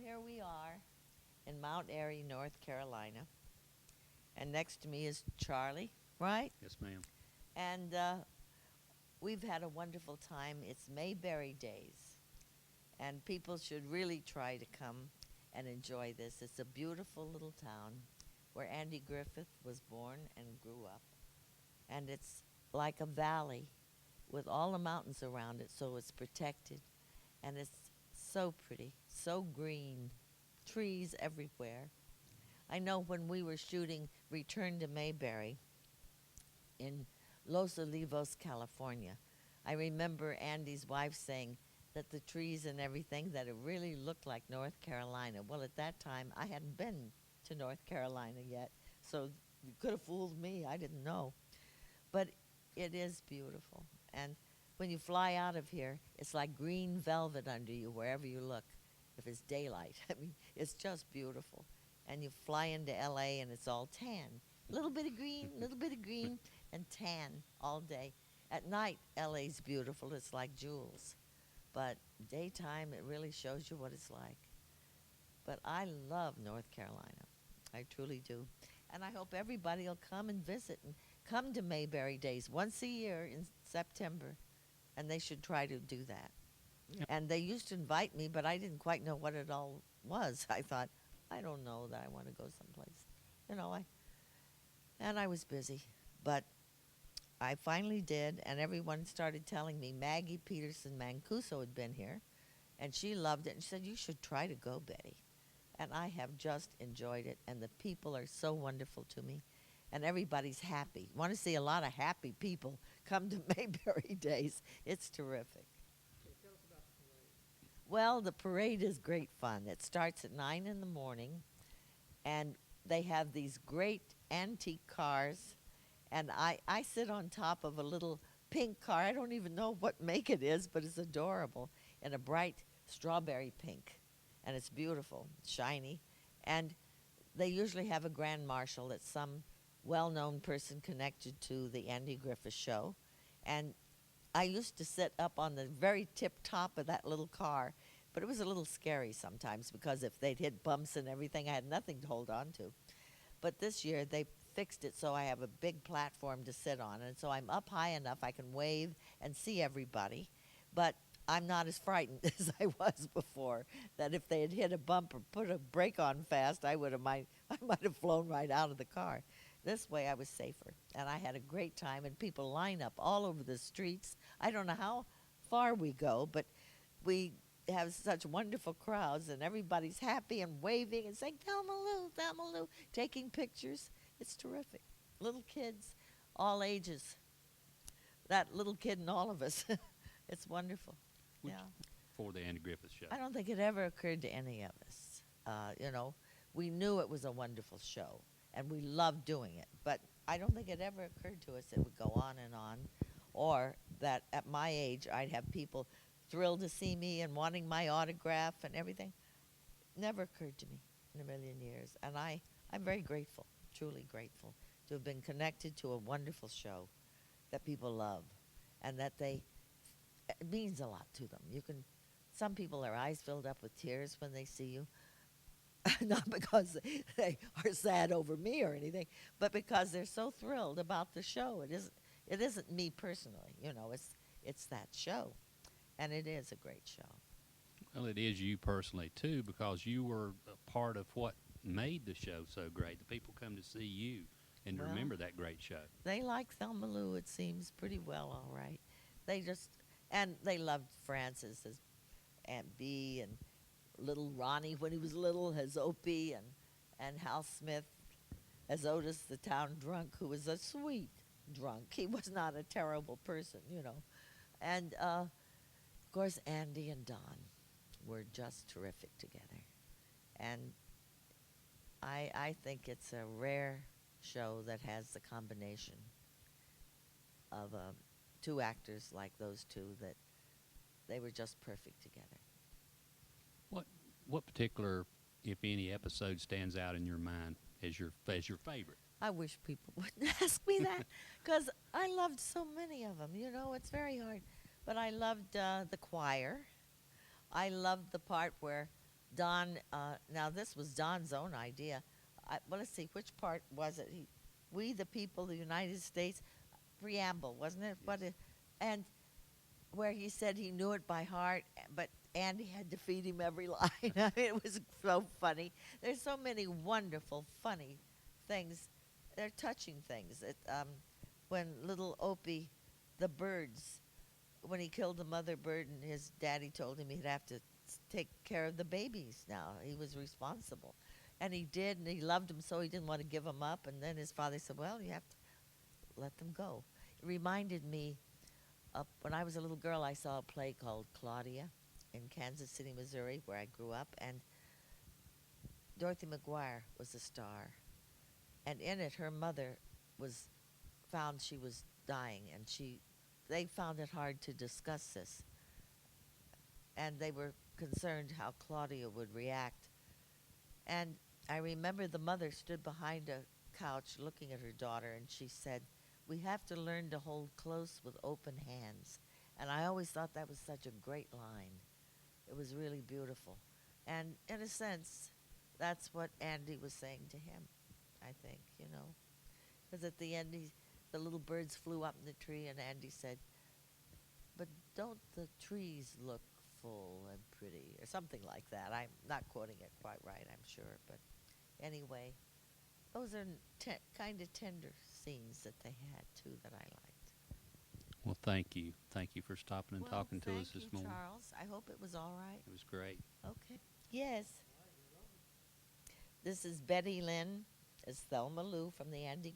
here we are in Mount Airy, North Carolina. And next to me is Charlie, right? Yes, ma'am. And we've had a wonderful time. It's Mayberry Days. And people should really try to come and enjoy this. It's a beautiful little town where Andy Griffith was born and grew up. And it's like a valley with all the mountains around it, so it's protected. And it's so pretty, so green, trees everywhere. I know when we were shooting Return to Mayberry in Los Olivos, California, I remember Andy's wife saying that the trees and everything, that it really looked like North Carolina. Well, at that time, I hadn't been to North Carolina yet, so you could have fooled me. I didn't know. But it is beautiful. And when you fly out of here, it's like green velvet under you wherever you look, if it's daylight. I mean, it's just beautiful. And you fly into LA and it's all tan. A little bit of green, a little bit of green, and tan all day. At night, LA's beautiful. It's like jewels. But daytime, it really shows you what it's like. But I love North Carolina. I truly do. And I hope everybody will come and visit and come to Mayberry Days once a year in September. And they should try to do that. And they used to invite me, but I didn't quite know what it all was. I thought, I don't know that I want to go someplace. You know, I was busy. But I finally did, and everyone started telling me Maggie Peterson Mancuso had been here, and she loved it. And she said, you should try to go, Betty. And I have just enjoyed it, and the people are so wonderful to me, and everybody's happy. Want to see a lot of happy people come to Mayberry Days. It's terrific. Well, the parade is great fun. It starts at 9 in the morning, and they have these great antique cars, and I sit on top of a little pink car. I don't even know what make it is, but it's adorable, in a bright strawberry pink, and it's beautiful, shiny. And they usually have a grand marshal that's some well-known person connected to the Andy Griffith Show, and I used to sit up on the very tip top of that little car, but it was a little scary sometimes because if they'd hit bumps and everything, I had nothing to hold on to. But this year they fixed it so I have a big platform to sit on, and so I'm up high enough I can wave and see everybody, but I'm not as frightened as I was before, that if they had hit a bump or put a brake on fast, I might have flown right out of the car. This way I was safer, and I had a great time, and people line up all over the streets. I don't know how far we go, but we have such wonderful crowds, and everybody's happy and waving and saying, Thelma Lou, taking pictures. It's terrific. Little kids, all ages. That little kid in all of us. It's wonderful. Which, Yeah. for the Andy Griffith Show. I don't think it ever occurred to any of us. We knew it was a wonderful show, and we loved doing it. But I don't think it ever occurred to us it would go on, or that at my age I'd have people thrilled to see me and wanting my autograph and everything. Never occurred to me in a million years. And I'm very grateful, truly grateful, to have been connected to a wonderful show that people love, and that it means a lot to them. Some people, their eyes filled up with tears when they see you, not because they are sad over me or anything, but because they're so thrilled about the show. It isn't me personally, it's that show, and it is a great show. Well, it is you personally, too, because you were a part of what made the show so great. The people come to see you and to Well, remember that great show. they like Thelma Lou, it seems, pretty well, all right. And they loved Francis as Aunt Bee, and little Ronnie when he was little as Opie, and Hal Smith as Otis the town drunk, who was a sweet drunk. He was not a terrible person. And, of course, Andy and Don were just terrific together. And I think it's a rare show that has the combination of two actors like those two, that they were just perfect together. What particular, if any, episode stands out in your mind as your favorite? I wish people wouldn't ask me that, because I loved so many of them. It's very hard. But I loved the choir. I loved the part where Don, now this was Don's own idea. Well, let's see, which part was it? We the people of the United States, preamble, wasn't it? What Yes. it, and where he said he knew it by heart, but Andy had to feed him every line. I mean, it was so funny. There's so many wonderful, funny things. They're touching things. When little Opie, the birds, when he killed the mother bird, and his daddy told him he'd have to take care of the babies now. He was responsible. And he did, and he loved them so he didn't want to give them up. And then his father said, well, you have to let them go. It reminded me when I was a little girl, I saw a play called Claudia in Kansas City, Missouri, where I grew up, and Dorothy McGuire was the star. And in it, her mother was found she was dying, and they found it hard to discuss this, and they were concerned how Claudia would react. And I remember the mother stood behind a couch looking at her daughter, and she said, we have to learn to hold close with open hands. And I always thought that was such a great line. It was really beautiful. And in a sense, that's what Andy was saying to him, I think, you know. Because at the end, the little birds flew up in the tree, and Andy said, but don't the trees look full and pretty, or something like that. I'm not quoting it quite right, I'm sure. But anyway, those are kind of tender scenes that they had, too, that I liked. Well, thank you. Thank you for stopping and talking to us this Thank you, morning. Charles. I hope it was all right. It was great. Okay. Yes. This is Betty Lynn. It's Thelma Lou from the Andy